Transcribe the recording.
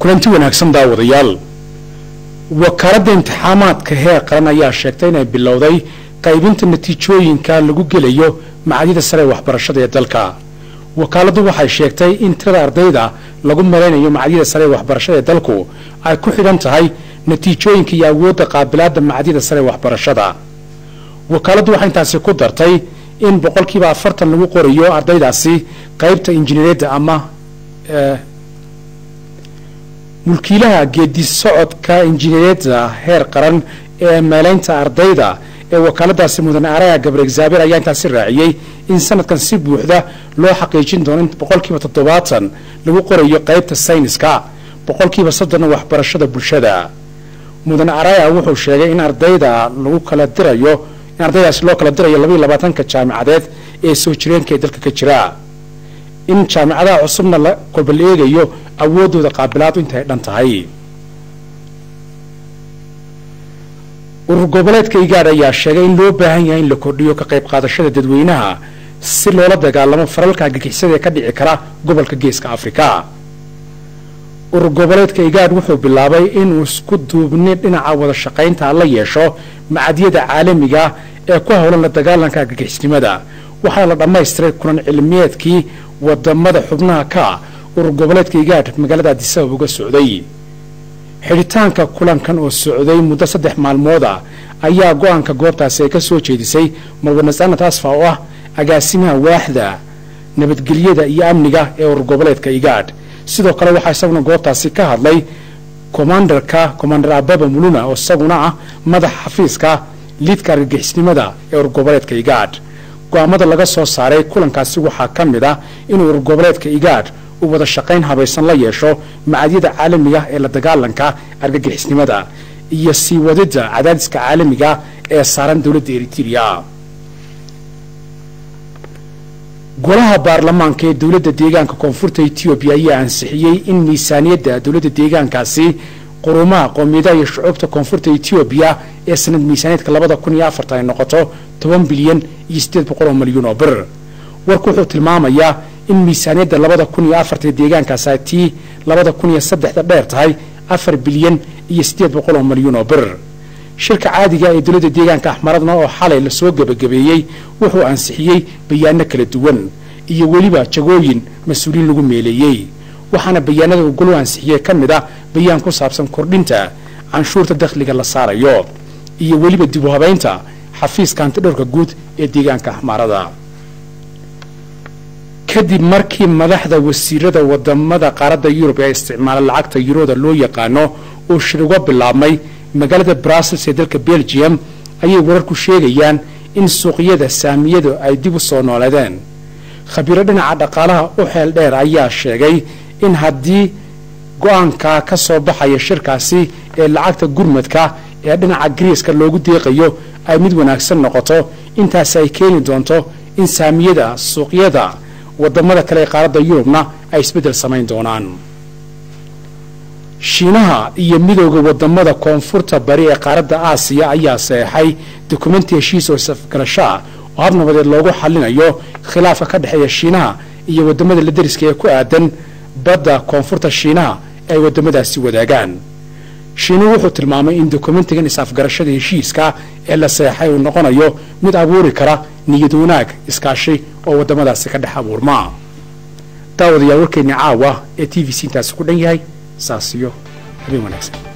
kulanti wanaagsan daawadayaal wakaaladda imtixaamaadka heer qaran ayaa sheegtay inay bilowday qaybinta natiijooyinka lagu gelayo macadyada sare waxbarashada ee dalka wakaaladdu waxay sheegtay in tirada ardayda lagu mareynayo macadyada sare waxbarashada ee dalku ay ku xidhan tahay natiijooyinka iyo awoodda qaabilaadda macadyada sare waxbarashada wakaaladdu waxay intaasi ku dartay in 40% lagu qorayo ardaydaasi qaybta injineeriyadda ama mulkiilaha geedi socodka injineeriyadda heer qaran ee meelaynta ardayda ee wakaaladaasi mudane araya gabriel xavier ayaa intaasi raaciyay in sanadkan si buuxda loo xaqiijin doono in 70% lagu qorayo qaybta sayniska 30% waxbarashada bulshada mudane araya wuxuu sheegay in ardayda lagu kala dirayo in ardaydaasi loo kala dirayo 22 jaamacadeed ee soo jireenka ee dalka ka jira in jaamacadaha cusubna la kolba eegayo awoodooda qaabilaad intay dhan tahay urur goboleedka IGAD ayaa sheegay in loo baahan yahay in la kordhiyo ka qayb qaadashada dadweynaha si loola dagaalamo faralka gagixisada ee ka dhici kara gobolka Geeska Afrika urur goboleedka IGAD wuxuu bilaabay inuu isku duubni dhinaca wada shaqaynta la yeesho macadyada caalamiga ee ku howlan la dagaalanka gagixisnimada waxaa la dhammaystiray kulan cilmiyeedkii wadamada xubnaha ka urur goboleedka IGAD magaalada Addis Ababa uga socday xiritaanka kulankan oo socday muddo 3 maalmood ayaa go'aanka goobtaasi ka soo jeedisay Marwanasana Tasfa oo ah agaasimaha waaxda nabadgelyada iyo amniga ee urur goboleedka IGAD sidoo kale waxaa isaguna goobtaasi ka hadlay Commander Ababa Muluna oo isaguna ah madaxa xafiiska liidka argagixisnimada ee urur goboleedka IGAD go'aamada laga soo saaray kulankaasi waxaa ka mid ah in urur goboleedka IGAD uu wada shaqayn habaysan la yeesho macadyada caalamiga ee la dagaalanka argagixisnimada iyo sii wadida cadaadiska caalamiga ee saaran dawladda Eritrea golaha baarlamaanka ee dawladda deegaanka koonfurta Ethiopia ayaa ansixiyay in miisaaniyadda dawladda deegaankaasi qurumaha qowmiyadaha iyo shucuubta koonfurta Ethiopia ee sanad miisaaniyadka 2004 ay noqoto 10 bilyan iyo 800 milyan oo bir warku wuxuu tilmaamayaa in miisaaniyadda 2004 deegaankaas ay 2003 dheer tahay 4 bilyan iyo 800 milyan oo bir shirka caadiga ee dawladda deegaanka Axmaradna oo xalay la soo gabagabeeyay wuxuu ansixiyay bayaano kala duwan iyo waliba jagooyin mas'uuliin lagu meeleeyay waxaana bayaanada uu golu ansixiyay kamid ah bayaan ku saabsan kordhinta canshuurta dakhliga la saarayo iyo waliba dib u habeynta xafiiska antidhowrka guud ee deegaanka Axmarada kadib markii madaxda wasiirada wadamada qaaradda Yurub ay isticmaalaan lacagta Eurooda loo yaqaano oo shirgo bilaabmay magaalada Brussels ee dalka Belgium ayay wararku sheegayaan in suuqyada saamiyadu ay dib u soo noolaadeen khabiiro dhinaca dhaqaalaha u xeel dheer ayaa sheegay in haddii go'aanka ka soo baxaya shirkaasi ee lacagta gurmadka ee dhinaca Greece loogu deeqayo ay mid wanaagsan noqoto intaas ay keeni doonto in saamiyada suuqyada wadamada kale ee qaaradda Yurubna ay isbedel samayn doonaan Shiinaha iyo midowga wadamada koonfurta bari ee qaaradda Aasiya ayaa saxay dokumenti heshiis oo safgarasho oo hab nabadeed loogu xalinayo khilaafka ka dhaxeeya Shiinaha iyo wadamada la deriska ee ku aadan badda koonfurta Shiinaha ay wadamadaasi wadaagaan Shiinuhu wuxuu tilmaamay in dokumentigan isafgarashada heshiiska ee la saxay uu noqonayo mid abuuri kara niyad wanaag iskaashi oo wadamadaasi ka dhex abuurma daawadayaal warkeena caawa ee TVC intaas ku dhan yahay saasiyo habeen wanaagsan